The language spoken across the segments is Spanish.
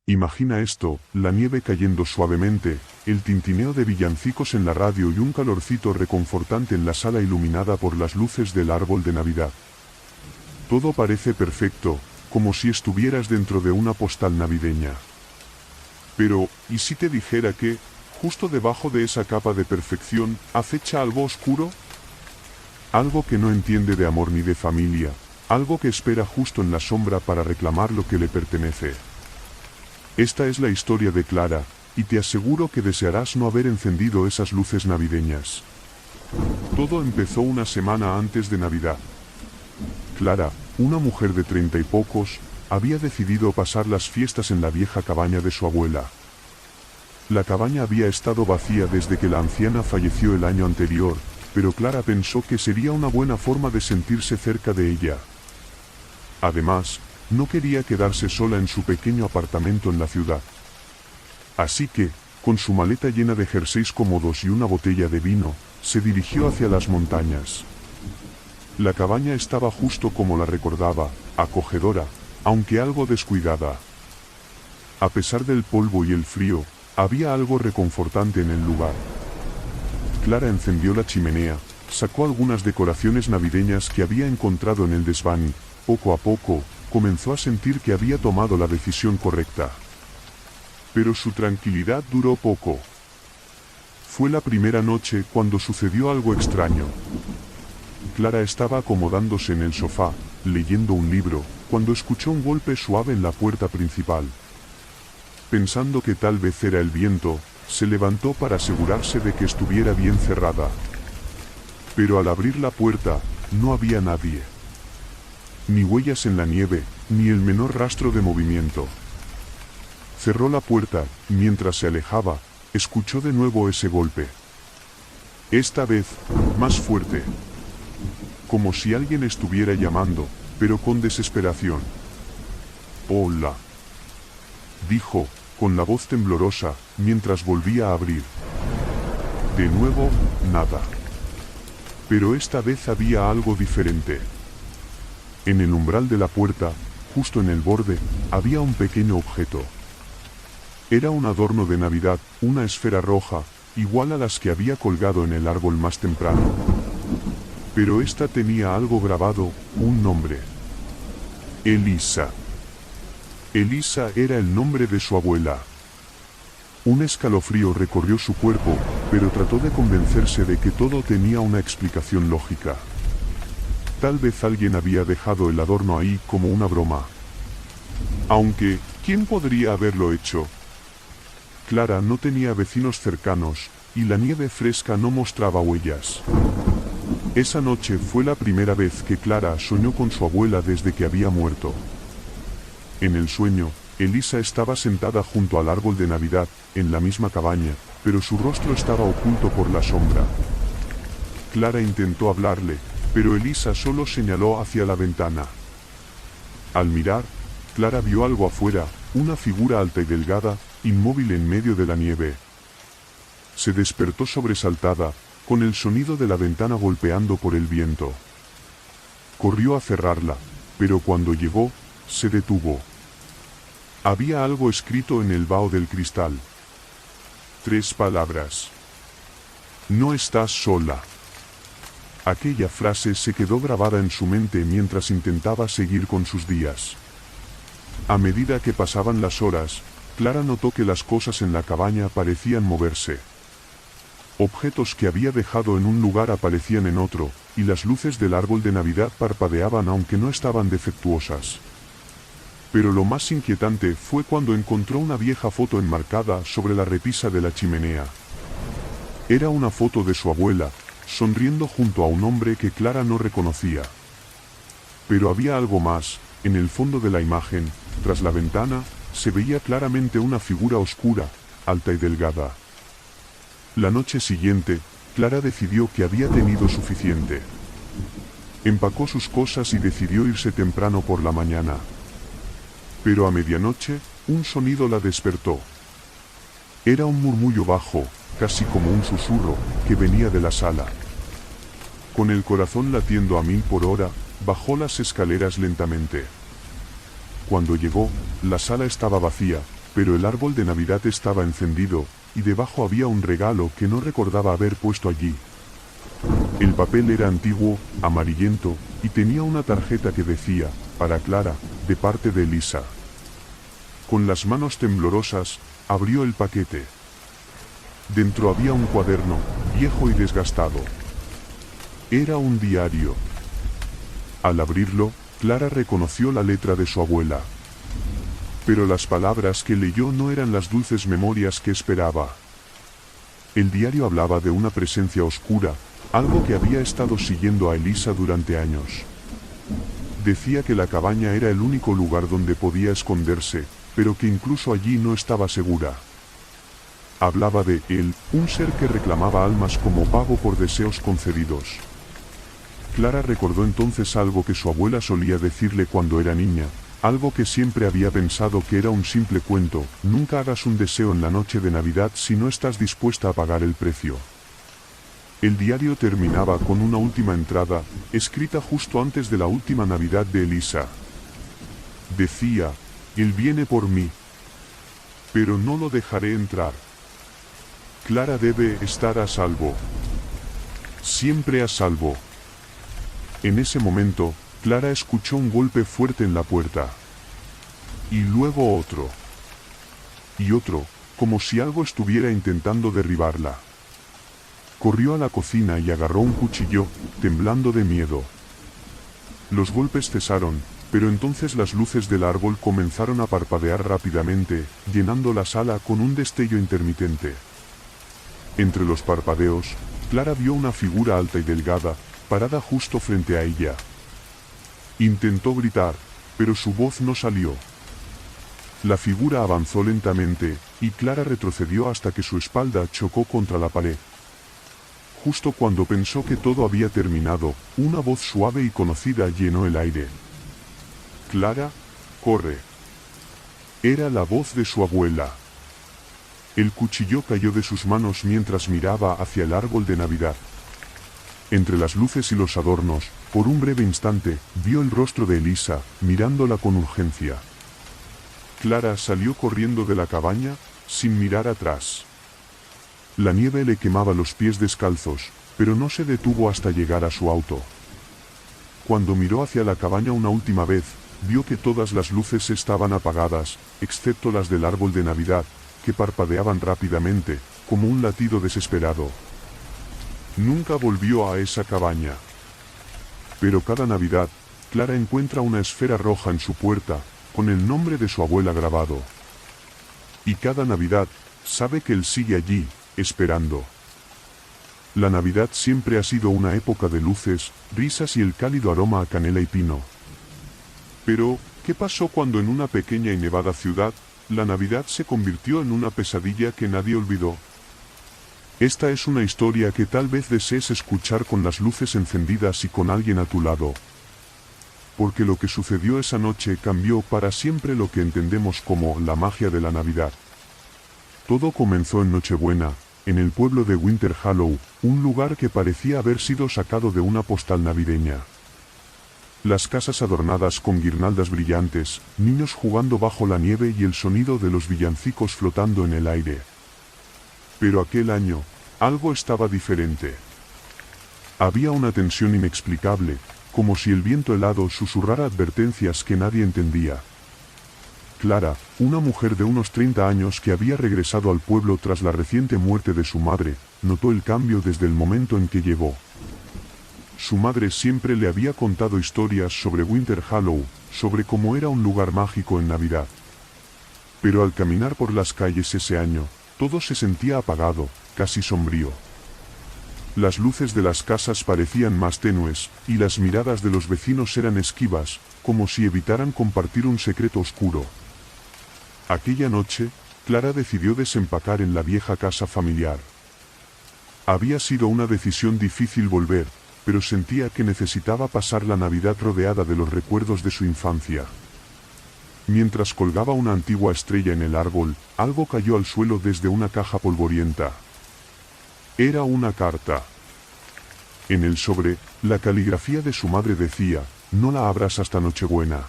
Imagina esto, la nieve cayendo suavemente, el tintineo de villancicos en la radio y un calorcito reconfortante en la sala iluminada por las luces del árbol de Navidad. Todo parece perfecto, como si estuvieras dentro de una postal navideña. Pero, ¿y si te dijera que, justo debajo de esa capa de perfección, acecha algo oscuro? Algo que no entiende de amor ni de familia, algo que espera justo en la sombra para reclamar lo que le pertenece. Esta es la historia de Clara, y te aseguro que desearás no haber encendido esas luces navideñas. Todo empezó una semana antes de Navidad. Clara, una mujer de 30 y pocos, había decidido pasar las fiestas en la vieja cabaña de su abuela. La cabaña había estado vacía desde que la anciana falleció el año anterior, pero Clara pensó que sería una buena forma de sentirse cerca de ella. Además, no quería quedarse sola en su pequeño apartamento en la ciudad. Así que, con su maleta llena de jerseys cómodos y una botella de vino, se dirigió hacia las montañas. La cabaña estaba justo como la recordaba, acogedora, aunque algo descuidada. A pesar del polvo y el frío, había algo reconfortante en el lugar. Clara encendió la chimenea, sacó algunas decoraciones navideñas que había encontrado en el desván y, poco a poco, comenzó a sentir que había tomado la decisión correcta. Pero su tranquilidad duró poco. Fue la primera noche cuando sucedió algo extraño. Clara estaba acomodándose en el sofá, leyendo un libro, cuando escuchó un golpe suave en la puerta principal. Pensando que tal vez era el viento, se levantó para asegurarse de que estuviera bien cerrada. Pero al abrir la puerta, no había nadie. Ni huellas en la nieve, ni el menor rastro de movimiento. Cerró la puerta, y mientras se alejaba, escuchó de nuevo ese golpe. Esta vez, más fuerte. Como si alguien estuviera llamando, pero con desesperación. «Hola», dijo, con la voz temblorosa, mientras volvía a abrir. De nuevo, nada. Pero esta vez había algo diferente. En el umbral de la puerta, justo en el borde, había un pequeño objeto. Era un adorno de Navidad, una esfera roja, igual a las que había colgado en el árbol más temprano. Pero esta tenía algo grabado, un nombre. Elisa. Elisa era el nombre de su abuela. Un escalofrío recorrió su cuerpo, pero trató de convencerse de que todo tenía una explicación lógica. Tal vez alguien había dejado el adorno ahí como una broma. Aunque, ¿quién podría haberlo hecho? Clara no tenía vecinos cercanos, y la nieve fresca no mostraba huellas. Esa noche fue la primera vez que Clara soñó con su abuela desde que había muerto. En el sueño, Elisa estaba sentada junto al árbol de Navidad, en la misma cabaña, pero su rostro estaba oculto por la sombra. Clara intentó hablarle, pero Elisa solo señaló hacia la ventana. Al mirar, Clara vio algo afuera, una figura alta y delgada, inmóvil en medio de la nieve. Se despertó sobresaltada, con el sonido de la ventana golpeando por el viento. Corrió a cerrarla, pero cuando llegó, se detuvo. Había algo escrito en el vaho del cristal. 3 palabras. No estás sola. Aquella frase se quedó grabada en su mente mientras intentaba seguir con sus días. A medida que pasaban las horas, Clara notó que las cosas en la cabaña parecían moverse. Objetos que había dejado en un lugar aparecían en otro, y las luces del árbol de Navidad parpadeaban aunque no estaban defectuosas. Pero lo más inquietante fue cuando encontró una vieja foto enmarcada sobre la repisa de la chimenea. Era una foto de su abuela, sonriendo junto a un hombre que Clara no reconocía. Pero había algo más. En el fondo de la imagen, tras la ventana, se veía claramente una figura oscura, alta y delgada. La noche siguiente, Clara decidió que había tenido suficiente. Empacó sus cosas y decidió irse temprano por la mañana. Pero a medianoche, un sonido la despertó. Era un murmullo bajo, casi como un susurro, que venía de la sala. Con el corazón latiendo a 1000 por hora, bajó las escaleras lentamente. Cuando llegó, la sala estaba vacía, pero el árbol de Navidad estaba encendido, y debajo había un regalo que no recordaba haber puesto allí. El papel era antiguo, amarillento, y tenía una tarjeta que decía, para Clara, de parte de Elisa. Con las manos temblorosas, abrió el paquete. Dentro había un cuaderno, viejo y desgastado. Era un diario. Al abrirlo, Clara reconoció la letra de su abuela. Pero las palabras que leyó no eran las dulces memorias que esperaba. El diario hablaba de una presencia oscura, algo que había estado siguiendo a Elisa durante años. Decía que la cabaña era el único lugar donde podía esconderse, pero que incluso allí no estaba segura. Hablaba de él, un ser que reclamaba almas como pago por deseos concedidos. Clara recordó entonces algo que su abuela solía decirle cuando era niña, algo que siempre había pensado que era un simple cuento: nunca hagas un deseo en la noche de Navidad si no estás dispuesta a pagar el precio. El diario terminaba con una última entrada, escrita justo antes de la última Navidad de Elisa. Decía, él viene por mí, pero no lo dejaré entrar. Clara debe estar a salvo. Siempre a salvo. En ese momento, Clara escuchó un golpe fuerte en la puerta. Y luego otro. Y otro, como si algo estuviera intentando derribarla. Corrió a la cocina y agarró un cuchillo, temblando de miedo. Los golpes cesaron, pero entonces las luces del árbol comenzaron a parpadear rápidamente, llenando la sala con un destello intermitente. Entre los parpadeos, Clara vio una figura alta y delgada, parada justo frente a ella. Intentó gritar, pero su voz no salió. La figura avanzó lentamente, y Clara retrocedió hasta que su espalda chocó contra la pared. Justo cuando pensó que todo había terminado, una voz suave y conocida llenó el aire. Clara, corre. Era la voz de su abuela. El cuchillo cayó de sus manos mientras miraba hacia el árbol de Navidad. Entre las luces y los adornos, por un breve instante, vio el rostro de Elisa, mirándola con urgencia. Clara salió corriendo de la cabaña, sin mirar atrás. La nieve le quemaba los pies descalzos, pero no se detuvo hasta llegar a su auto. Cuando miró hacia la cabaña una última vez, vio que todas las luces estaban apagadas, excepto las del árbol de Navidad, que parpadeaban rápidamente, como un latido desesperado. Nunca volvió a esa cabaña. Pero cada Navidad, Clara encuentra una esfera roja en su puerta, con el nombre de su abuela grabado. Y cada Navidad, sabe que él sigue allí, esperando. La Navidad siempre ha sido una época de luces, risas y el cálido aroma a canela y pino. Pero, ¿qué pasó cuando en una pequeña y nevada ciudad, la Navidad se convirtió en una pesadilla que nadie olvidó? Esta es una historia que tal vez desees escuchar con las luces encendidas y con alguien a tu lado. Porque lo que sucedió esa noche cambió para siempre lo que entendemos como la magia de la Navidad. Todo comenzó en Nochebuena, en el pueblo de Winter Hollow, un lugar que parecía haber sido sacado de una postal navideña. Las casas adornadas con guirnaldas brillantes, niños jugando bajo la nieve y el sonido de los villancicos flotando en el aire. Pero aquel año, algo estaba diferente. Había una tensión inexplicable, como si el viento helado susurrara advertencias que nadie entendía. Clara, una mujer de unos 30 años que había regresado al pueblo tras la reciente muerte de su madre, notó el cambio desde el momento en que llegó. Su madre siempre le había contado historias sobre Winter Hollow, sobre cómo era un lugar mágico en Navidad. Pero al caminar por las calles ese año, todo se sentía apagado, casi sombrío. Las luces de las casas parecían más tenues, y las miradas de los vecinos eran esquivas, como si evitaran compartir un secreto oscuro. Aquella noche, Clara decidió desempacar en la vieja casa familiar. Había sido una decisión difícil volver, pero sentía que necesitaba pasar la Navidad rodeada de los recuerdos de su infancia. Mientras colgaba una antigua estrella en el árbol, algo cayó al suelo desde una caja polvorienta. Era una carta. En el sobre, la caligrafía de su madre decía: no la abras hasta Nochebuena.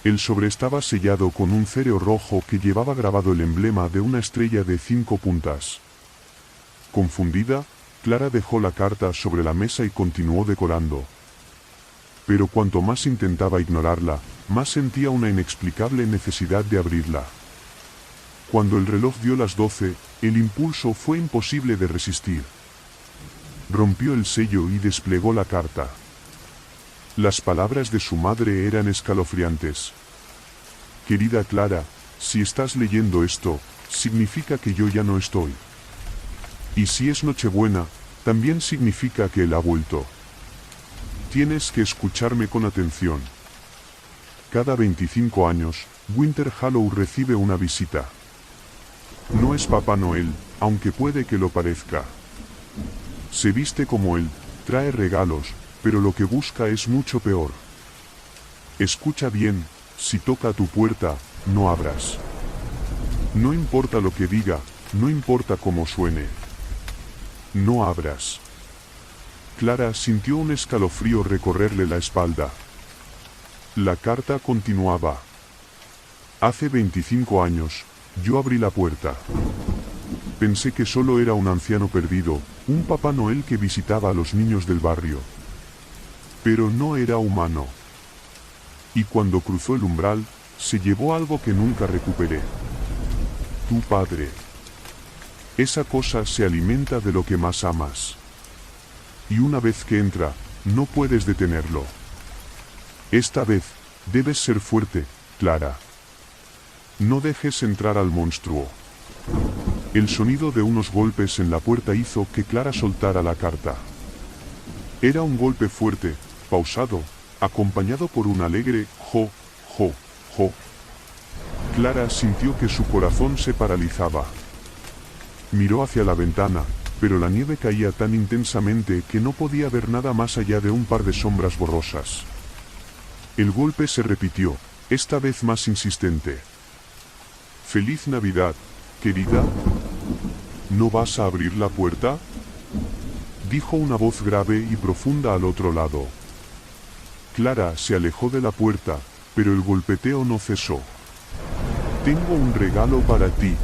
El sobre estaba sellado con un cereo rojo que llevaba grabado el emblema de una estrella de 5 puntas. Confundida, Clara dejó la carta sobre la mesa y continuó decorando. Pero cuanto más intentaba ignorarla, más sentía una inexplicable necesidad de abrirla. Cuando el reloj dio las 12, el impulso fue imposible de resistir. Rompió el sello y desplegó la carta. Las palabras de su madre eran escalofriantes. Querida Clara, si estás leyendo esto, significa que yo ya no estoy. Y si es Nochebuena, también significa que él ha vuelto. Tienes que escucharme con atención. Cada 25 años, Winter Hallow recibe una visita. No es Papá Noel, aunque puede que lo parezca. Se viste como él, trae regalos, pero lo que busca es mucho peor. Escucha bien, si toca a tu puerta, no abras. No importa lo que diga, no importa cómo suene. No abras. Clara sintió un escalofrío recorrerle la espalda. La carta continuaba. Hace 25 años, yo abrí la puerta. Pensé que solo era un anciano perdido, un Papá Noel que visitaba a los niños del barrio. Pero no era humano. Y cuando cruzó el umbral, se llevó algo que nunca recuperé. Tu padre. Esa cosa se alimenta de lo que más amas. Y una vez que entra, no puedes detenerlo. Esta vez, debes ser fuerte, Clara. No dejes entrar al monstruo. El sonido de unos golpes en la puerta hizo que Clara soltara la carta. Era un golpe fuerte, pausado, acompañado por un alegre jo, jo, jo. Clara sintió que su corazón se paralizaba. Miró hacia la ventana, pero la nieve caía tan intensamente que no podía ver nada más allá de un par de sombras borrosas. El golpe se repitió, esta vez más insistente. «Feliz Navidad, querida. ¿No vas a abrir la puerta?», dijo una voz grave y profunda al otro lado. Clara se alejó de la puerta, pero el golpeteo no cesó. «Tengo un regalo para ti.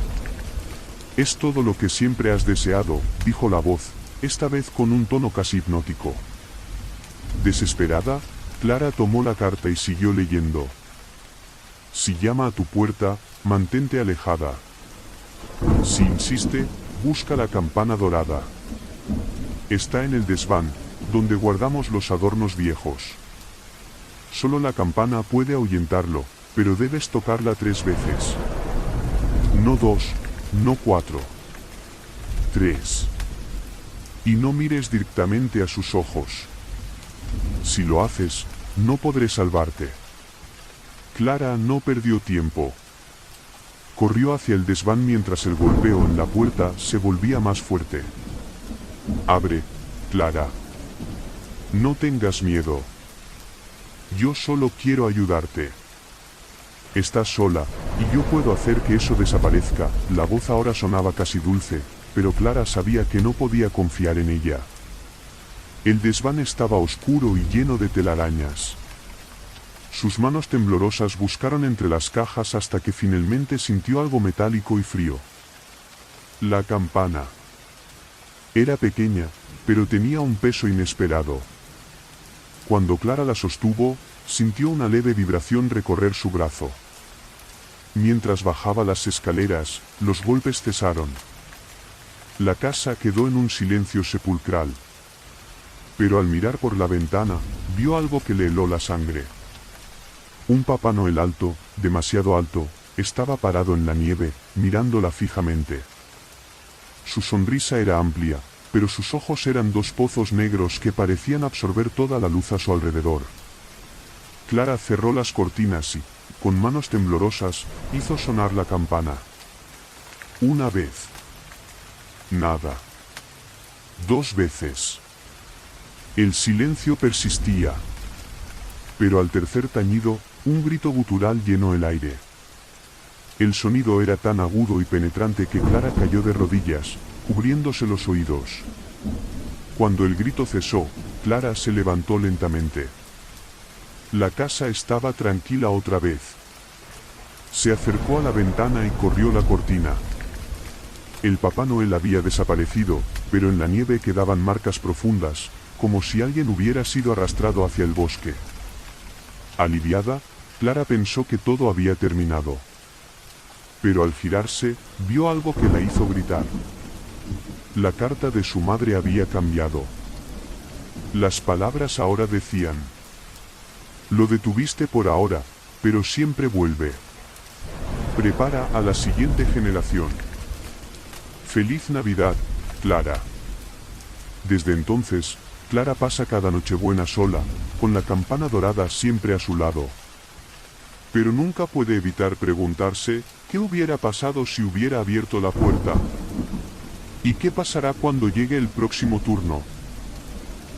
Es todo lo que siempre has deseado», dijo la voz, esta vez con un tono casi hipnótico. Desesperada, Clara tomó la carta y siguió leyendo. «Si llama a tu puerta, mantente alejada. Si insiste, busca la campana dorada. Está en el desván, donde guardamos los adornos viejos. Solo la campana puede ahuyentarlo, pero debes tocarla 3 veces. No 2, no 4. 3. Y no mires directamente a sus ojos. Si lo haces, no podré salvarte». Clara no perdió tiempo. Corrió hacia el desván mientras el golpeo en la puerta se volvía más fuerte. «Abre, Clara. No tengas miedo. Yo solo quiero ayudarte. Estás sola, y yo puedo hacer que eso desaparezca». La voz ahora sonaba casi dulce, pero Clara sabía que no podía confiar en ella. El desván estaba oscuro y lleno de telarañas. Sus manos temblorosas buscaron entre las cajas hasta que finalmente sintió algo metálico y frío. La campana. Era pequeña, pero tenía un peso inesperado. Cuando Clara la sostuvo, sintió una leve vibración recorrer su brazo. Mientras bajaba las escaleras, los golpes cesaron. La casa quedó en un silencio sepulcral. Pero al mirar por la ventana, vio algo que le heló la sangre. Un Papá Noel alto, demasiado alto, estaba parado en la nieve, mirándola fijamente. Su sonrisa era amplia, pero sus ojos eran 2 pozos negros que parecían absorber toda la luz a su alrededor. Clara cerró las cortinas y, con manos temblorosas, hizo sonar la campana. 1 vez. Nada. 2 veces. El silencio persistía. Pero al tercer tañido, un grito gutural llenó el aire. El sonido era tan agudo y penetrante que Clara cayó de rodillas, cubriéndose los oídos. Cuando el grito cesó, Clara se levantó lentamente. La casa estaba tranquila otra vez. Se acercó a la ventana y corrió la cortina. El Papá Noel había desaparecido, pero en la nieve quedaban marcas profundas, como si alguien hubiera sido arrastrado hacia el bosque. Aliviada, Clara pensó que todo había terminado. Pero al girarse, vio algo que la hizo gritar. La carta de su madre había cambiado. Las palabras ahora decían: lo detuviste por ahora, pero siempre vuelve. Prepara a la siguiente generación. Feliz Navidad, Clara. Desde entonces, Clara pasa cada Nochebuena sola, con la campana dorada siempre a su lado. Pero nunca puede evitar preguntarse, ¿qué hubiera pasado si hubiera abierto la puerta? ¿Y qué pasará cuando llegue el próximo turno?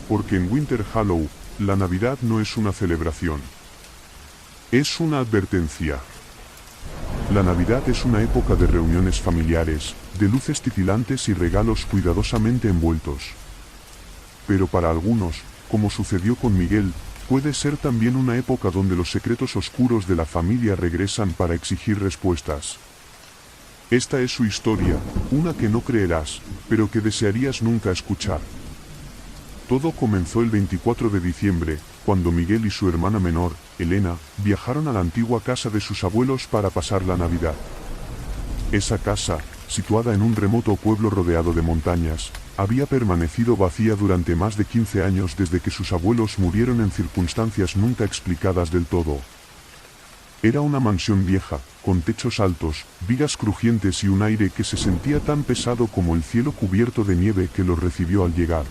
Porque en Winter Hallow, la Navidad no es una celebración. Es una advertencia. La Navidad es una época de reuniones familiares, de luces titilantes y regalos cuidadosamente envueltos. Pero para algunos, como sucedió con Miguel, puede ser también una época donde los secretos oscuros de la familia regresan para exigir respuestas. Esta es su historia, una que no creerás, pero que desearías nunca escuchar. Todo comenzó el 24 de diciembre, cuando Miguel y su hermana menor, Elena, viajaron a la antigua casa de sus abuelos para pasar la Navidad. Esa casa, situada en un remoto pueblo rodeado de montañas, había permanecido vacía durante más de 15 años desde que sus abuelos murieron en circunstancias nunca explicadas del todo. Era una mansión vieja, con techos altos, vigas crujientes y un aire que se sentía tan pesado como el cielo cubierto de nieve que los recibió al llegar.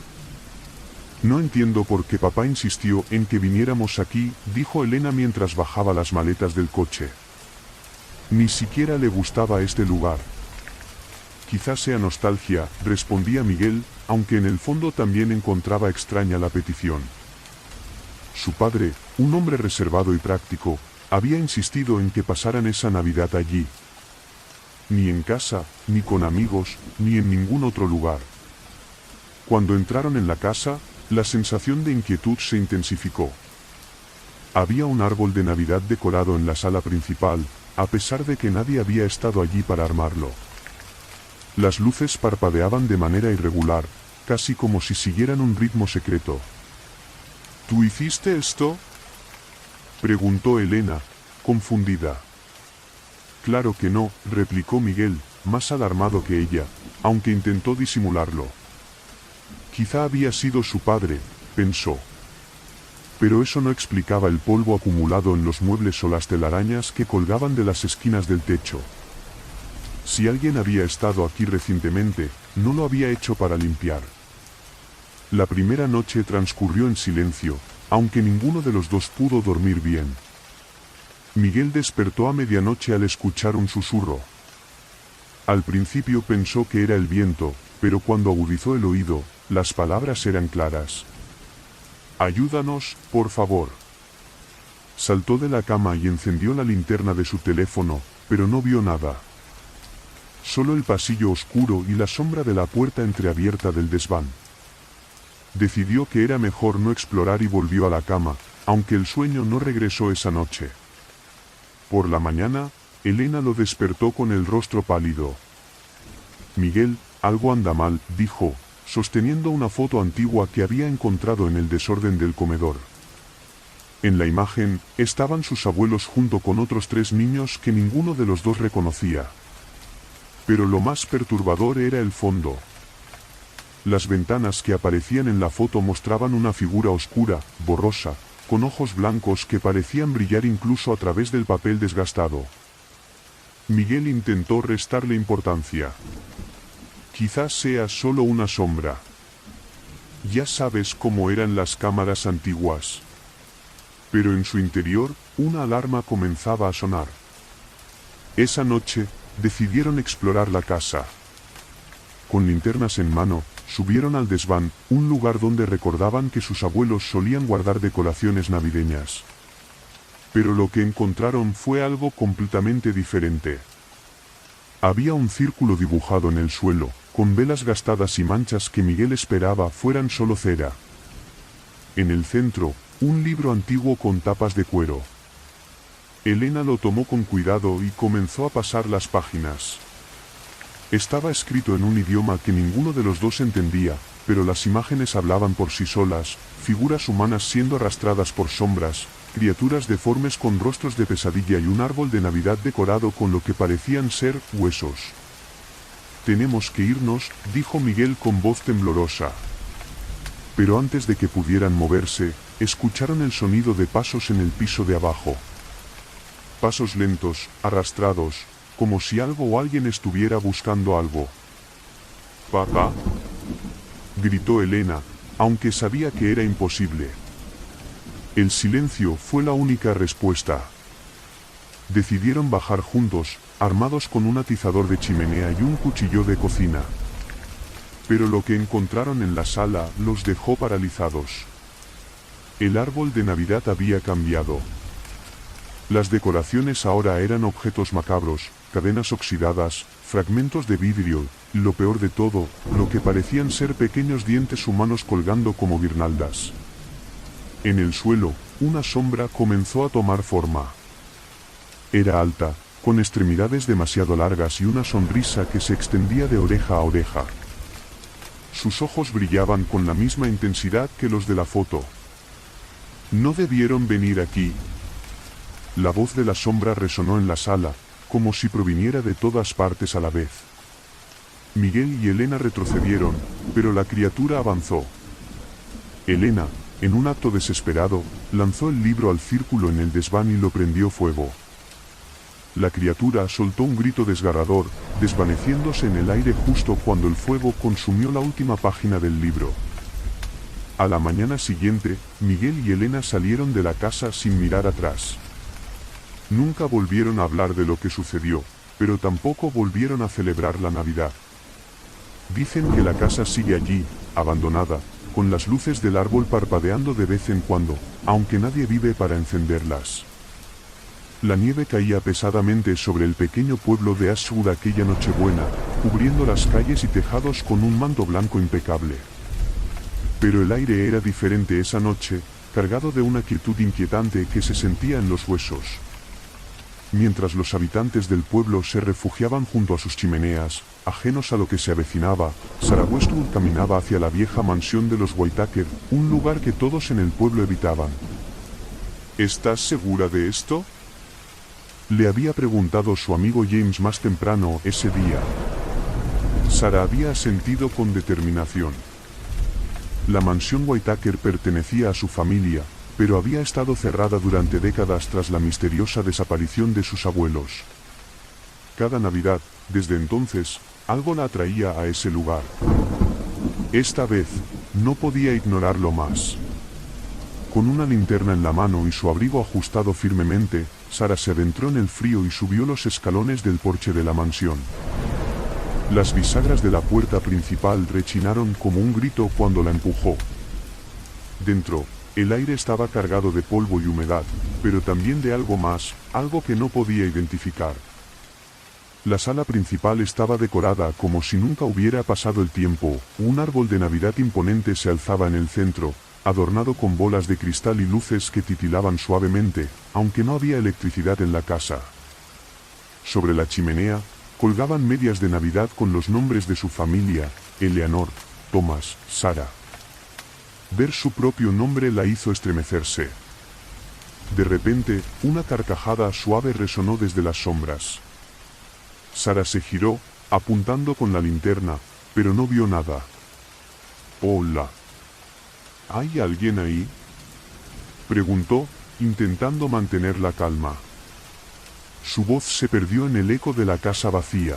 No entiendo por qué papá insistió en que viniéramos aquí, dijo Elena mientras bajaba las maletas del coche. Ni siquiera le gustaba este lugar. Quizás sea nostalgia, respondía Miguel, aunque en el fondo también encontraba extraña la petición. Su padre, un hombre reservado y práctico, había insistido en que pasaran esa Navidad allí. Ni en casa, ni con amigos, ni en ningún otro lugar. Cuando entraron en la casa, la sensación de inquietud se intensificó. Había un árbol de Navidad decorado en la sala principal, a pesar de que nadie había estado allí para armarlo. Las luces parpadeaban de manera irregular, casi como si siguieran un ritmo secreto. ¿Tú hiciste esto?, preguntó Elena, confundida. Claro que no, replicó Miguel, más alarmado que ella, aunque intentó disimularlo. Quizá había sido su padre, pensó. Pero eso no explicaba el polvo acumulado en los muebles o las telarañas que colgaban de las esquinas del techo. Si alguien había estado aquí recientemente, no lo había hecho para limpiar. La primera noche transcurrió en silencio, aunque ninguno de los dos pudo dormir bien. Miguel despertó a medianoche al escuchar un susurro. Al principio pensó que era el viento, pero cuando agudizó el oído, las palabras eran claras. «Ayúdanos, por favor». Saltó de la cama y encendió la linterna de su teléfono, pero no vio nada. Solo el pasillo oscuro y la sombra de la puerta entreabierta del desván. Decidió que era mejor no explorar y volvió a la cama, aunque el sueño no regresó esa noche. Por la mañana, Elena lo despertó con el rostro pálido. «Miguel, algo anda mal», dijo, sosteniendo una foto antigua que había encontrado en el desorden del comedor. En la imagen, estaban sus abuelos junto con otros 3 niños que ninguno de los dos reconocía. Pero lo más perturbador era el fondo. Las ventanas que aparecían en la foto mostraban una figura oscura, borrosa, con ojos blancos que parecían brillar incluso a través del papel desgastado. Miguel intentó restarle importancia. Quizás sea solo una sombra. Ya sabes cómo eran las cámaras antiguas. Pero en su interior, una alarma comenzaba a sonar. Esa noche, decidieron explorar la casa. Con linternas en mano, subieron al desván, un lugar donde recordaban que sus abuelos solían guardar decoraciones navideñas. Pero lo que encontraron fue algo completamente diferente. Había un círculo dibujado en el suelo, con velas gastadas y manchas que Miguel esperaba fueran solo cera. En el centro, Un libro antiguo con tapas de cuero. Elena lo tomó con cuidado y comenzó a pasar las páginas. Estaba escrito en un idioma que ninguno de los dos entendía, pero las imágenes hablaban por sí solas, figuras humanas siendo arrastradas por sombras, criaturas deformes con rostros de pesadilla y un árbol de Navidad decorado con lo que parecían ser huesos. «Tenemos que irnos», dijo Miguel con voz temblorosa. Pero antes de que pudieran moverse, escucharon el sonido de pasos en el piso de abajo. Pasos lentos, arrastrados, como si algo o alguien estuviera buscando algo. «¿Papá?», gritó Elena, aunque sabía que era imposible. El silencio fue la única respuesta. Decidieron bajar juntos, armados con un atizador de chimenea y un cuchillo de cocina. Pero lo que encontraron en la sala los dejó paralizados. El árbol de Navidad había cambiado. Las decoraciones ahora eran objetos macabros, cadenas oxidadas, fragmentos de vidrio, y lo peor de todo, lo que parecían ser pequeños dientes humanos colgando como guirnaldas. En el suelo, una sombra comenzó a tomar forma. Era alta, con extremidades demasiado largas y una sonrisa que se extendía de oreja a oreja. Sus ojos brillaban con la misma intensidad que los de la foto. «No debieron venir aquí». La voz de la sombra resonó en la sala, como si proviniera de todas partes a la vez. Miguel y Elena retrocedieron, pero la criatura avanzó. Elena, en un acto desesperado, lanzó el libro al círculo en el desván y lo prendió fuego. La criatura soltó un grito desgarrador, desvaneciéndose en el aire justo cuando el fuego consumió la última página del libro. A la mañana siguiente, Miguel y Elena salieron de la casa sin mirar atrás. Nunca volvieron a hablar de lo que sucedió, pero tampoco volvieron a celebrar la Navidad. Dicen que la casa sigue allí, abandonada, con las luces del árbol parpadeando de vez en cuando, aunque nadie vive para encenderlas. La nieve caía pesadamente sobre el pequeño pueblo de Ashwood aquella Nochebuena, cubriendo las calles y tejados con un manto blanco impecable. Pero el aire era diferente esa noche, cargado de una quietud inquietante que se sentía en los huesos. Mientras los habitantes del pueblo se refugiaban junto a sus chimeneas, ajenos a lo que se avecinaba, Sarah Westwood caminaba hacia la vieja mansión de los Whittaker, un lugar que todos en el pueblo evitaban. «¿Estás segura de esto?», le había preguntado su amigo James más temprano ese día. Sarah había asentido con determinación. La mansión Whittaker pertenecía a su familia, pero había estado cerrada durante décadas tras la misteriosa desaparición de sus abuelos. Cada Navidad, desde entonces, algo la atraía a ese lugar. Esta vez, no podía ignorarlo más. Con una linterna en la mano y su abrigo ajustado firmemente, Sarah se adentró en el frío y subió los escalones del porche de la mansión. Las bisagras de la puerta principal rechinaron como un grito cuando la empujó. Dentro, el aire estaba cargado de polvo y humedad, pero también de algo más, algo que no podía identificar. La sala principal estaba decorada como si nunca hubiera pasado el tiempo, un árbol de Navidad imponente se alzaba en el centro, adornado con bolas de cristal y luces que titilaban suavemente, aunque no había electricidad en la casa. Sobre la chimenea, colgaban medias de Navidad con los nombres de su familia, Eleanor, Thomas, Sarah. Ver su propio nombre la hizo estremecerse. De repente, una carcajada suave resonó desde las sombras. Sarah se giró, apuntando con la linterna, pero no vio nada. «Hola. ¿Hay alguien ahí?», preguntó, intentando mantener la calma. Su voz se perdió en el eco de la casa vacía.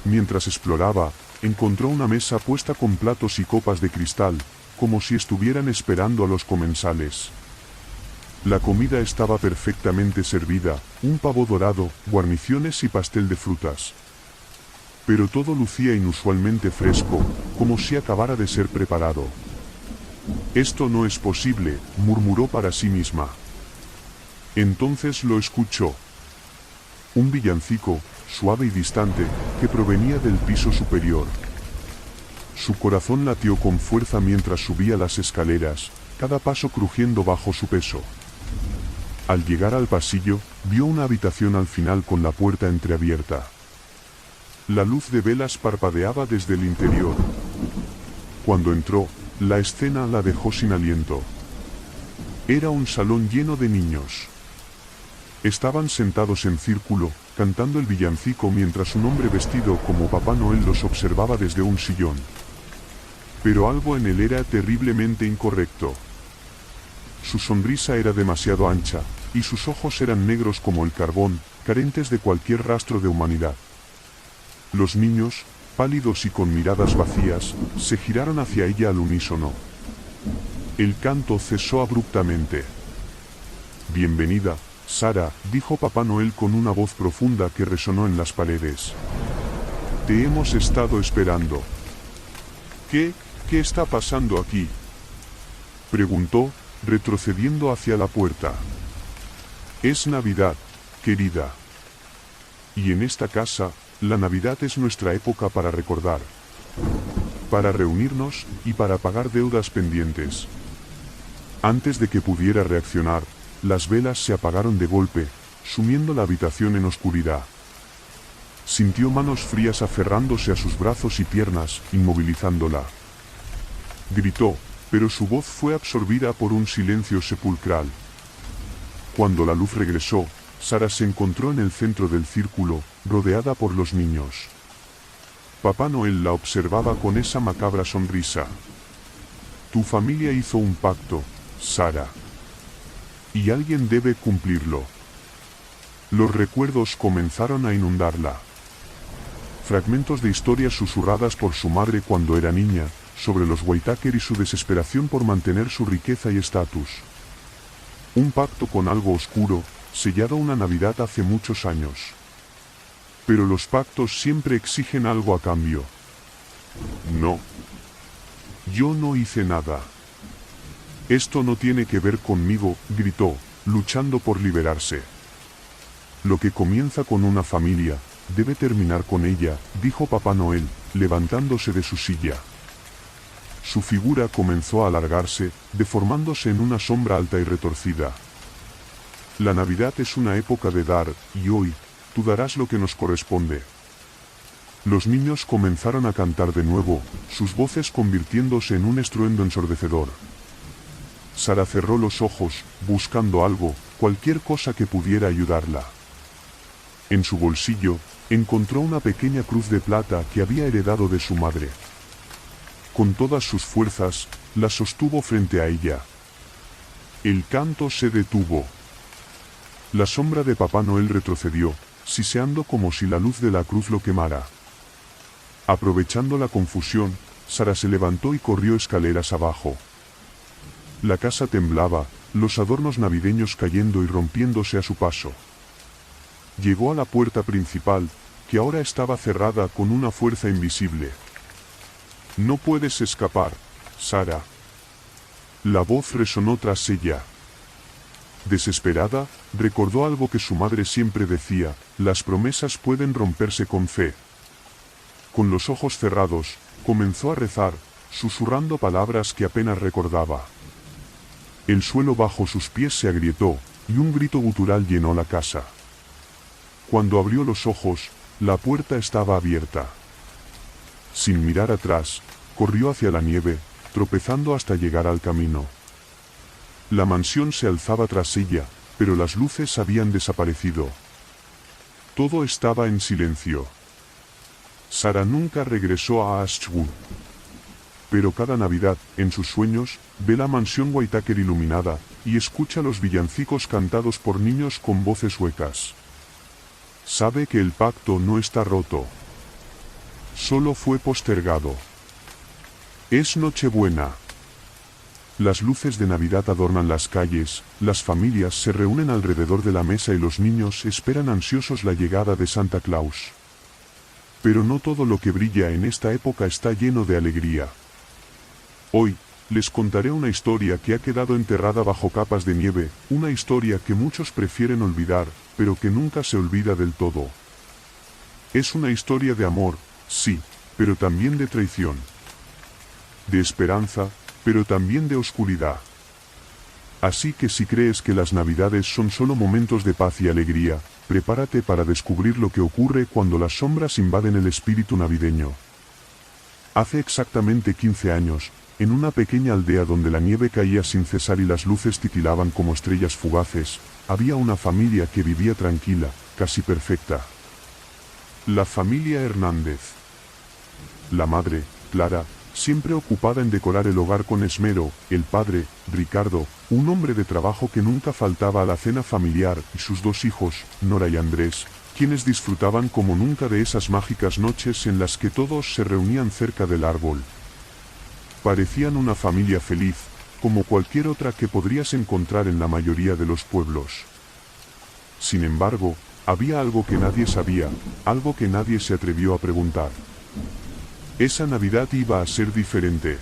Mientras exploraba, encontró una mesa puesta con platos y copas de cristal, como si estuvieran esperando a los comensales. La comida estaba perfectamente servida, un pavo dorado, guarniciones y pastel de frutas. Pero todo lucía inusualmente fresco, como si acabara de ser preparado. «Esto no es posible», murmuró para sí misma. Entonces lo escuchó. Un villancico, suave y distante, que provenía del piso superior. Su corazón latió con fuerza mientras subía las escaleras, cada paso crujiendo bajo su peso. Al llegar al pasillo, vio una habitación al final con la puerta entreabierta. La luz de velas parpadeaba desde el interior. Cuando entró, la escena la dejó sin aliento. Era un salón lleno de niños. Estaban sentados en círculo, cantando el villancico mientras un hombre vestido como Papá Noel los observaba desde un sillón. Pero algo en él era terriblemente incorrecto. Su sonrisa era demasiado ancha, y sus ojos eran negros como el carbón, carentes de cualquier rastro de humanidad. Los niños, pálidos y con miradas vacías, se giraron hacia ella al unísono. El canto cesó abruptamente. «Bienvenida, Sara», dijo Papá Noel con una voz profunda que resonó en las paredes. «Te hemos estado esperando». ¿Qué está pasando aquí?», preguntó, retrocediendo hacia la puerta. «Es Navidad, querida. Y en esta casa, la Navidad es nuestra época para recordar, para reunirnos y para pagar deudas pendientes». Antes de que pudiera reaccionar, las velas se apagaron de golpe, sumiendo la habitación en oscuridad. Sintió manos frías aferrándose a sus brazos y piernas, inmovilizándola. Gritó, pero su voz fue absorbida por un silencio sepulcral. Cuando la luz regresó, Sara se encontró en el centro del círculo, rodeada por los niños. Papá Noel la observaba con esa macabra sonrisa. «Tu familia hizo un pacto, Sara. Y alguien debe cumplirlo». Los recuerdos comenzaron a inundarla. Fragmentos de historias susurradas por su madre cuando era niña, sobre los Whittaker y su desesperación por mantener su riqueza y estatus. Un pacto con algo oscuro, sellado una Navidad hace muchos años. Pero los pactos siempre exigen algo a cambio. «No. Yo no hice nada. Esto no tiene que ver conmigo», gritó, luchando por liberarse. «Lo que comienza con una familia, debe terminar con ella», dijo Papá Noel, levantándose de su silla. Su figura comenzó a alargarse, deformándose en una sombra alta y retorcida. «La Navidad es una época de dar, y hoy, tú darás lo que nos corresponde». Los niños comenzaron a cantar de nuevo, sus voces convirtiéndose en un estruendo ensordecedor. Sara cerró los ojos, buscando algo, cualquier cosa que pudiera ayudarla. En su bolsillo, encontró una pequeña cruz de plata que había heredado de su madre. Con todas sus fuerzas, la sostuvo frente a ella. El canto se detuvo. La sombra de Papá Noel retrocedió, siseando como si la luz de la cruz lo quemara. Aprovechando la confusión, Sara se levantó y corrió escaleras abajo. La casa temblaba, los adornos navideños cayendo y rompiéndose a su paso. Llegó a la puerta principal, que ahora estaba cerrada con una fuerza invisible. «No puedes escapar, Sara». La voz resonó tras ella. Desesperada, recordó algo que su madre siempre decía: «Las promesas pueden romperse con fe». Con los ojos cerrados, comenzó a rezar, susurrando palabras que apenas recordaba. El suelo bajo sus pies se agrietó, y un grito gutural llenó la casa. Cuando abrió los ojos, la puerta estaba abierta. Sin mirar atrás, corrió hacia la nieve, tropezando hasta llegar al camino. La mansión se alzaba tras ella, pero las luces habían desaparecido. Todo estaba en silencio. Sara nunca regresó a Ashwood. Pero cada Navidad, en sus sueños, ve la mansión Whittaker iluminada, y escucha los villancicos cantados por niños con voces huecas. Sabe que el pacto no está roto. Solo fue postergado. Es Nochebuena. Las luces de Navidad adornan las calles, las familias se reúnen alrededor de la mesa y los niños esperan ansiosos la llegada de Santa Claus. Pero no todo lo que brilla en esta época está lleno de alegría. Hoy, les contaré una historia que ha quedado enterrada bajo capas de nieve, una historia que muchos prefieren olvidar, pero que nunca se olvida del todo. Es una historia de amor, sí, pero también de traición. De esperanza, pero también de oscuridad. Así que si crees que las Navidades son solo momentos de paz y alegría, prepárate para descubrir lo que ocurre cuando las sombras invaden el espíritu navideño. Hace exactamente 15 años, en una pequeña aldea donde la nieve caía sin cesar y las luces titilaban como estrellas fugaces, había una familia que vivía tranquila, casi perfecta. La familia Hernández. La madre, Clara, siempre ocupada en decorar el hogar con esmero, el padre, Ricardo, un hombre de trabajo que nunca faltaba a la cena familiar, y sus dos hijos, Nora y Andrés, quienes disfrutaban como nunca de esas mágicas noches en las que todos se reunían cerca del árbol. Parecían una familia feliz, como cualquier otra que podrías encontrar en la mayoría de los pueblos. Sin embargo, había algo que nadie sabía, algo que nadie se atrevió a preguntar. Esa Navidad iba a ser diferente.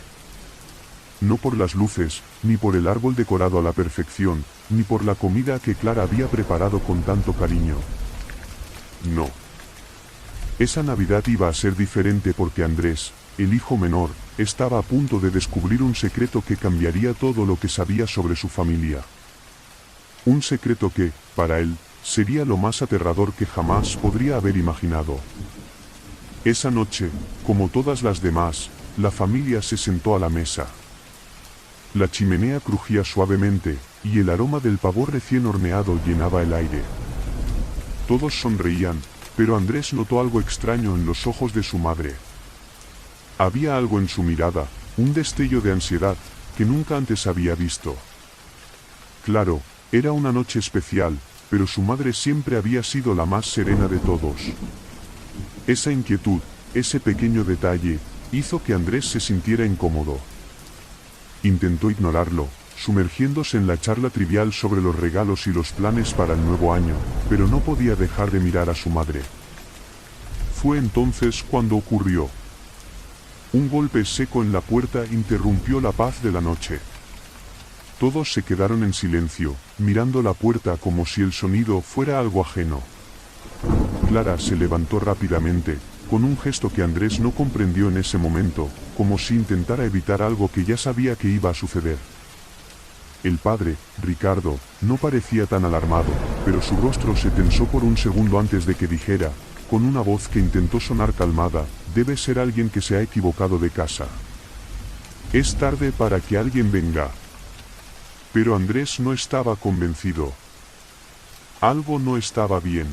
No por las luces, ni por el árbol decorado a la perfección, ni por la comida que Clara había preparado con tanto cariño. No. Esa Navidad iba a ser diferente porque Andrés, el hijo menor, estaba a punto de descubrir un secreto que cambiaría todo lo que sabía sobre su familia. Un secreto que, para él, sería lo más aterrador que jamás podría haber imaginado. Esa noche, como todas las demás, la familia se sentó a la mesa. La chimenea crujía suavemente, y el aroma del pavo recién horneado llenaba el aire. Todos sonreían, pero Andrés notó algo extraño en los ojos de su madre. Había algo en su mirada, un destello de ansiedad, que nunca antes había visto. Claro, era una noche especial, pero su madre siempre había sido la más serena de todos. Esa inquietud, ese pequeño detalle, hizo que Andrés se sintiera incómodo. Intentó ignorarlo, sumergiéndose en la charla trivial sobre los regalos y los planes para el nuevo año, pero no podía dejar de mirar a su madre. Fue entonces cuando ocurrió. Un golpe seco en la puerta interrumpió la paz de la noche. Todos se quedaron en silencio, mirando la puerta como si el sonido fuera algo ajeno. Clara se levantó rápidamente, con un gesto que Andrés no comprendió en ese momento, como si intentara evitar algo que ya sabía que iba a suceder. El padre, Ricardo, no parecía tan alarmado, pero su rostro se tensó por un segundo antes de que dijera, con una voz que intentó sonar calmada, debe ser alguien que se ha equivocado de casa. Es tarde para que alguien venga. Pero Andrés no estaba convencido. Algo no estaba bien.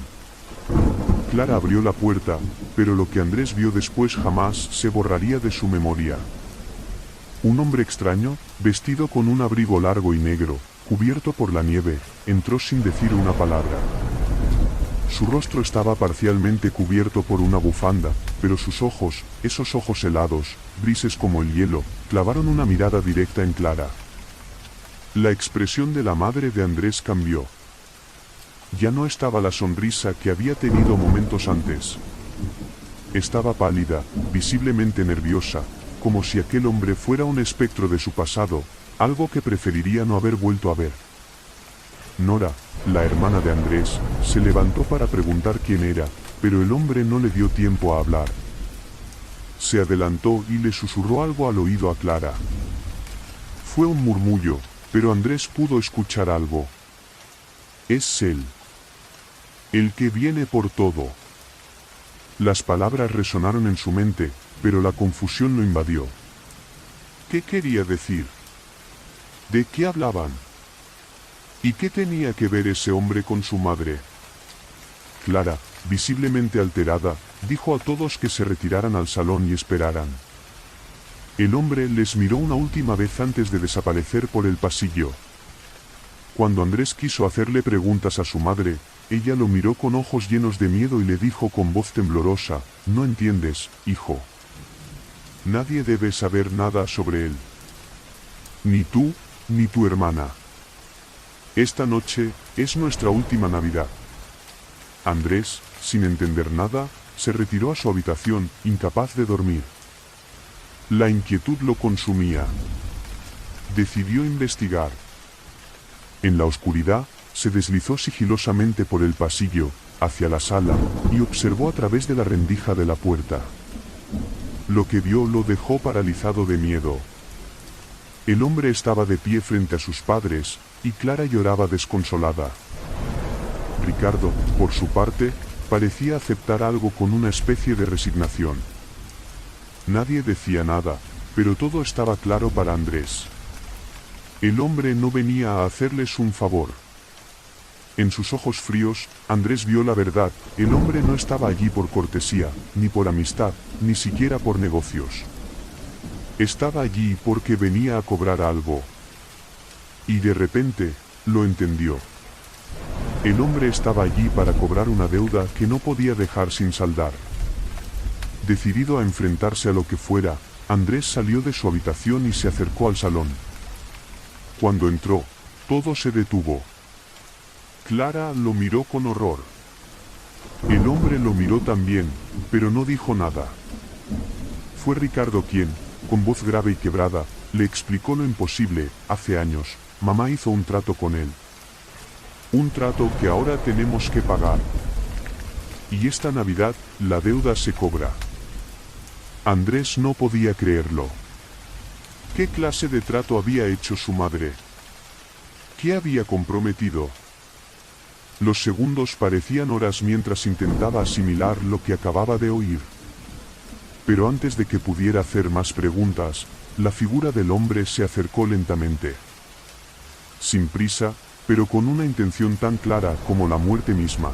Clara abrió la puerta, pero lo que Andrés vio después jamás se borraría de su memoria. Un hombre extraño, vestido con un abrigo largo y negro, cubierto por la nieve, entró sin decir una palabra. Su rostro estaba parcialmente cubierto por una bufanda, pero sus ojos, esos ojos helados, grises como el hielo, clavaron una mirada directa en Clara. La expresión de la madre de Andrés cambió. Ya no estaba la sonrisa que había tenido momentos antes. Estaba pálida, visiblemente nerviosa, como si aquel hombre fuera un espectro de su pasado, algo que preferiría no haber vuelto a ver. Nora, la hermana de Andrés, se levantó para preguntar quién era, pero el hombre no le dio tiempo a hablar. Se adelantó y le susurró algo al oído a Clara. Fue un murmullo, pero Andrés pudo escuchar algo. Es él. El que viene por todo. Las palabras resonaron en su mente, pero la confusión lo invadió. ¿Qué quería decir? ¿De qué hablaban? ¿Y qué tenía que ver ese hombre con su madre? Clara, visiblemente alterada, dijo a todos que se retiraran al salón y esperaran. El hombre les miró una última vez antes de desaparecer por el pasillo. Cuando Andrés quiso hacerle preguntas a su madre, ella lo miró con ojos llenos de miedo y le dijo con voz temblorosa, «No entiendes, hijo. Nadie debe saber nada sobre él. Ni tú, ni tu hermana. Esta noche, es nuestra última Navidad». Andrés, sin entender nada, se retiró a su habitación, incapaz de dormir. La inquietud lo consumía. Decidió investigar. En la oscuridad, se deslizó sigilosamente por el pasillo, hacia la sala, y observó a través de la rendija de la puerta. Lo que vio lo dejó paralizado de miedo. El hombre estaba de pie frente a sus padres, y Clara lloraba desconsolada. Ricardo, por su parte, parecía aceptar algo con una especie de resignación. Nadie decía nada, pero todo estaba claro para Andrés. El hombre no venía a hacerles un favor. En sus ojos fríos, Andrés vio la verdad: el hombre no estaba allí por cortesía, ni por amistad, ni siquiera por negocios. Estaba allí porque venía a cobrar algo. Y de repente, lo entendió. El hombre estaba allí para cobrar una deuda que no podía dejar sin saldar. Decidido a enfrentarse a lo que fuera, Andrés salió de su habitación y se acercó al salón. Cuando entró, todo se detuvo. Clara lo miró con horror. El hombre lo miró también, pero no dijo nada. Fue Ricardo quien, con voz grave y quebrada, le explicó lo imposible. Hace años, mamá hizo un trato con él. Un trato que ahora tenemos que pagar. Y esta Navidad, la deuda se cobra. Andrés no podía creerlo. ¿Qué clase de trato había hecho su madre? ¿Qué había comprometido? Los segundos parecían horas mientras intentaba asimilar lo que acababa de oír. Pero antes de que pudiera hacer más preguntas, la figura del hombre se acercó lentamente. Sin prisa, pero con una intención tan clara como la muerte misma.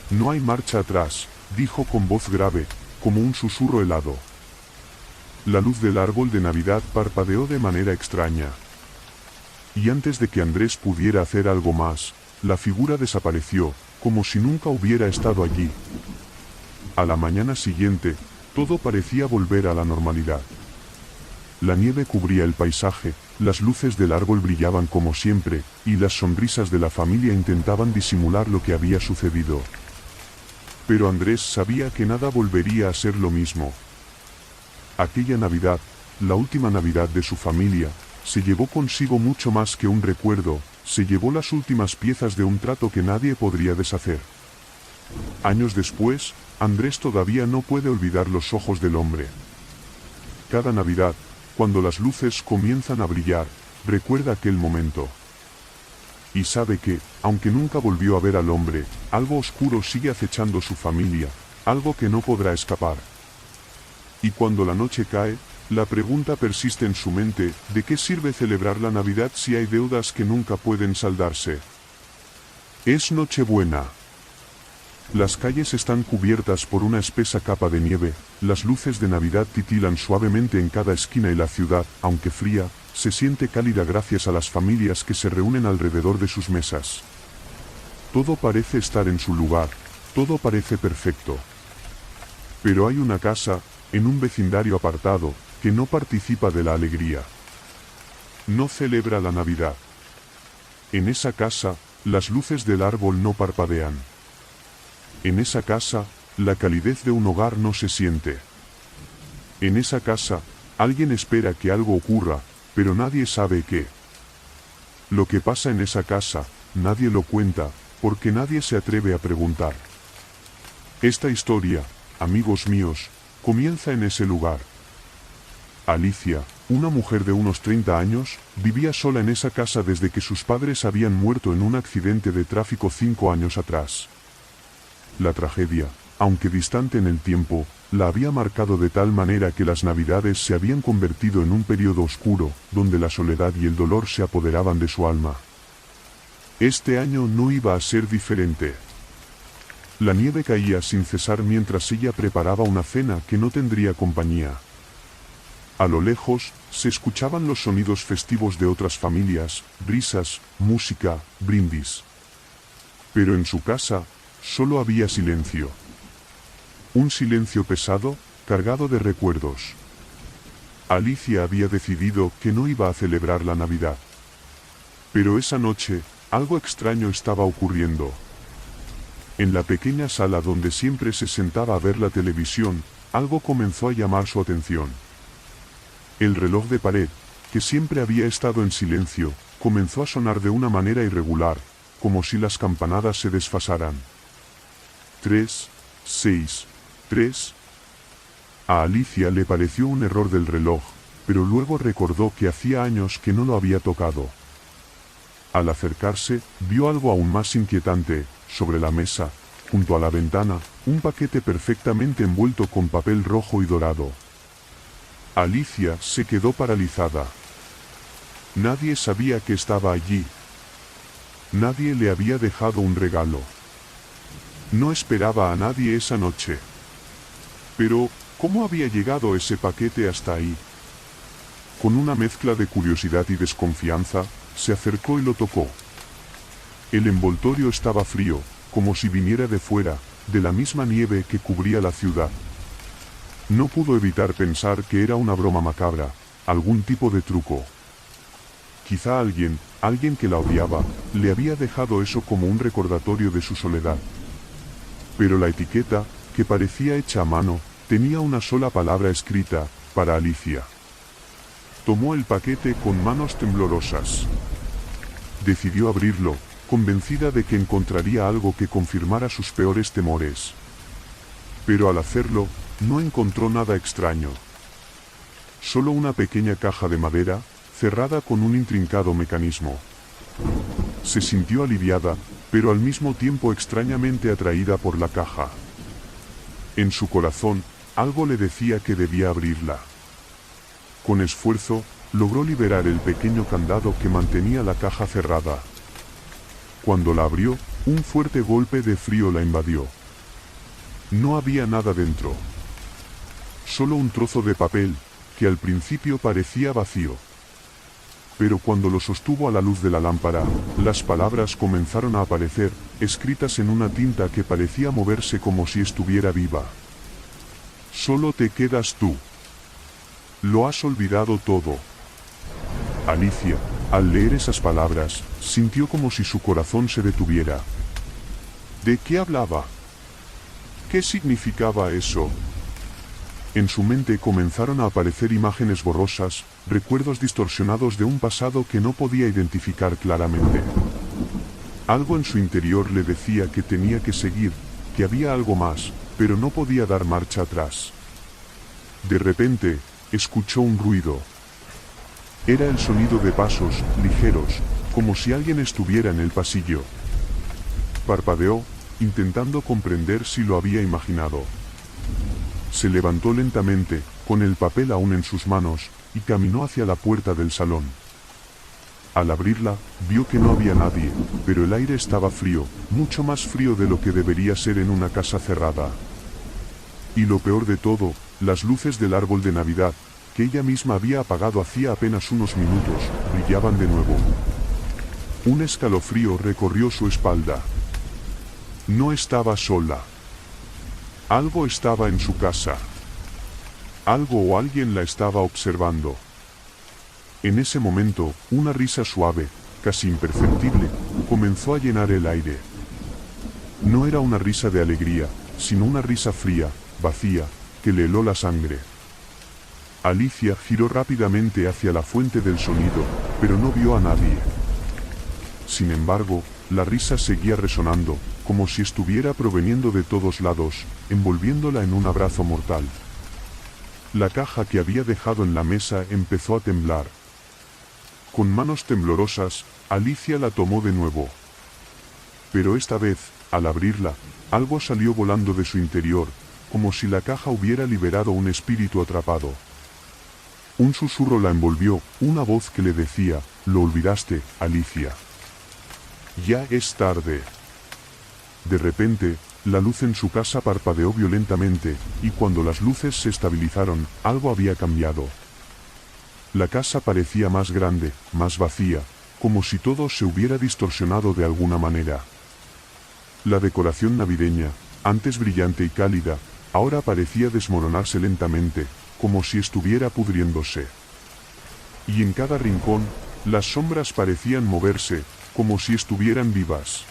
No hay marcha atrás, dijo con voz grave, como un susurro helado. La luz del árbol de Navidad parpadeó de manera extraña. Y antes de que Andrés pudiera hacer algo más, la figura desapareció, como si nunca hubiera estado allí. A la mañana siguiente, todo parecía volver a la normalidad. La nieve cubría el paisaje, las luces del árbol brillaban como siempre, y las sonrisas de la familia intentaban disimular lo que había sucedido. Pero Andrés sabía que nada volvería a ser lo mismo. Aquella Navidad, la última Navidad de su familia, se llevó consigo mucho más que un recuerdo, se llevó las últimas piezas de un trato que nadie podría deshacer. Años después, Andrés todavía no puede olvidar los ojos del hombre. Cada Navidad, cuando las luces comienzan a brillar, recuerda aquel momento. Y sabe que, aunque nunca volvió a ver al hombre, algo oscuro sigue acechando su familia, algo que no podrá escapar. Y cuando la noche cae, la pregunta persiste en su mente: ¿de qué sirve celebrar la Navidad si hay deudas que nunca pueden saldarse? Es Nochebuena. Las calles están cubiertas por una espesa capa de nieve, las luces de Navidad titilan suavemente en cada esquina y la ciudad, aunque fría, se siente cálida gracias a las familias que se reúnen alrededor de sus mesas. Todo parece estar en su lugar, todo parece perfecto. Pero hay una casa, en un vecindario apartado, que no participa de la alegría. No celebra la Navidad. En esa casa, las luces del árbol no parpadean. En esa casa, la calidez de un hogar no se siente. En esa casa, alguien espera que algo ocurra, pero nadie sabe qué. Lo que pasa en esa casa, nadie lo cuenta, porque nadie se atreve a preguntar. Esta historia, amigos míos, comienza en ese lugar. Alicia, una mujer de unos 30 años, vivía sola en esa casa desde que sus padres habían muerto en un accidente de tráfico 5 años atrás. La tragedia, aunque distante en el tiempo, la había marcado de tal manera que las Navidades se habían convertido en un periodo oscuro, donde la soledad y el dolor se apoderaban de su alma. Este año no iba a ser diferente. La nieve caía sin cesar mientras ella preparaba una cena que no tendría compañía. A lo lejos, se escuchaban los sonidos festivos de otras familias, risas, música, brindis. Pero en su casa, solo había silencio. Un silencio pesado, cargado de recuerdos. Alicia había decidido que no iba a celebrar la Navidad. Pero esa noche, algo extraño estaba ocurriendo. En la pequeña sala donde siempre se sentaba a ver la televisión, algo comenzó a llamar su atención. El reloj de pared, que siempre había estado en silencio, comenzó a sonar de una manera irregular, como si las campanadas se desfasaran. 3, 6, 3. A Alicia le pareció un error del reloj, pero luego recordó que hacía años que no lo había tocado. Al acercarse, vio algo aún más inquietante. Sobre la mesa, junto a la ventana, un paquete perfectamente envuelto con papel rojo y dorado. Alicia se quedó paralizada. Nadie sabía que estaba allí. Nadie le había dejado un regalo. No esperaba a nadie esa noche. Pero, ¿cómo había llegado ese paquete hasta ahí? Con una mezcla de curiosidad y desconfianza, se acercó y lo tocó. El envoltorio estaba frío, como si viniera de fuera, de la misma nieve que cubría la ciudad. No pudo evitar pensar que era una broma macabra, algún tipo de truco. Quizá alguien que la odiaba, le había dejado eso como un recordatorio de su soledad. Pero la etiqueta, que parecía hecha a mano, tenía una sola palabra escrita: para Alicia. Tomó el paquete con manos temblorosas. Decidió abrirlo, convencida de que encontraría algo que confirmara sus peores temores. Pero al hacerlo, no encontró nada extraño. Solo una pequeña caja de madera, cerrada con un intrincado mecanismo. Se sintió aliviada, pero al mismo tiempo extrañamente atraída por la caja. En su corazón, algo le decía que debía abrirla. Con esfuerzo, logró liberar el pequeño candado que mantenía la caja cerrada. Cuando la abrió, un fuerte golpe de frío la invadió. No había nada dentro. Solo un trozo de papel, que al principio parecía vacío. Pero cuando lo sostuvo a la luz de la lámpara, las palabras comenzaron a aparecer, escritas en una tinta que parecía moverse como si estuviera viva. Solo te quedas tú. Lo has olvidado todo. Alicia, al leer esas palabras, sintió como si su corazón se detuviera. ¿De qué hablaba? ¿Qué significaba eso? En su mente comenzaron a aparecer imágenes borrosas, recuerdos distorsionados de un pasado que no podía identificar claramente. Algo en su interior le decía que tenía que seguir, que había algo más, pero no podía dar marcha atrás. De repente, escuchó un ruido. Era el sonido de pasos, ligeros, como si alguien estuviera en el pasillo. Parpadeó, intentando comprender si lo había imaginado. Se levantó lentamente, con el papel aún en sus manos, y caminó hacia la puerta del salón. Al abrirla, vio que no había nadie, pero el aire estaba frío, mucho más frío de lo que debería ser en una casa cerrada. Y lo peor de todo, las luces del árbol de Navidad, que ella misma había apagado hacía apenas unos minutos, brillaban de nuevo. Un escalofrío recorrió su espalda. No estaba sola. Algo estaba en su casa. Algo o alguien la estaba observando. En ese momento, una risa suave, casi imperceptible, comenzó a llenar el aire. No era una risa de alegría, sino una risa fría, vacía, que le heló la sangre. Alicia giró rápidamente hacia la fuente del sonido, pero no vio a nadie. Sin embargo, la risa seguía resonando, como si estuviera proveniendo de todos lados, envolviéndola en un abrazo mortal. La caja que había dejado en la mesa empezó a temblar. Con manos temblorosas, Alicia la tomó de nuevo. Pero esta vez, al abrirla, algo salió volando de su interior, como si la caja hubiera liberado un espíritu atrapado. Un susurro la envolvió, una voz que le decía: «Lo olvidaste, Alicia. Ya es tarde». De repente, la luz en su casa parpadeó violentamente, y cuando las luces se estabilizaron, algo había cambiado. La casa parecía más grande, más vacía, como si todo se hubiera distorsionado de alguna manera. La decoración navideña, antes brillante y cálida, ahora parecía desmoronarse lentamente, como si estuviera pudriéndose. Y en cada rincón, las sombras parecían moverse, como si estuvieran vivas.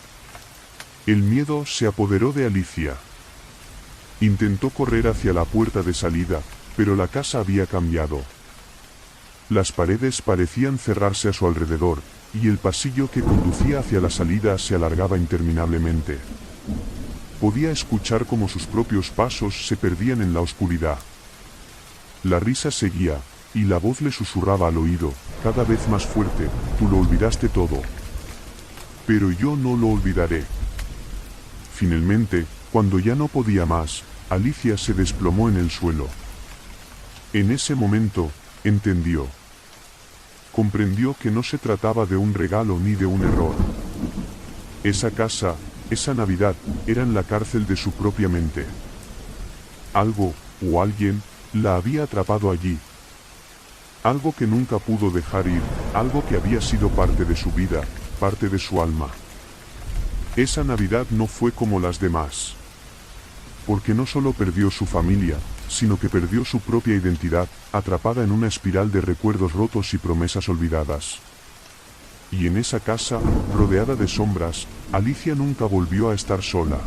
El miedo se apoderó de Alicia. Intentó correr hacia la puerta de salida, pero la casa había cambiado. Las paredes parecían cerrarse a su alrededor, y el pasillo que conducía hacia la salida se alargaba interminablemente. Podía escuchar cómo sus propios pasos se perdían en la oscuridad. La risa seguía, y la voz le susurraba al oído, cada vez más fuerte: «Tú lo olvidaste todo. pero yo no lo olvidaré. Finalmente, cuando ya no podía más, Alicia se desplomó en el suelo. En ese momento, entendió. Comprendió que no se trataba de un regalo ni de un error. Esa casa, esa Navidad, eran la cárcel de su propia mente. Algo, o alguien, la había atrapado allí. Algo que nunca pudo dejar ir, algo que había sido parte de su vida, parte de su alma. Esa Navidad no fue como las demás. Porque no solo perdió su familia, sino que perdió su propia identidad, atrapada en una espiral de recuerdos rotos y promesas olvidadas. Y en esa casa, rodeada de sombras, Alicia nunca volvió a estar sola.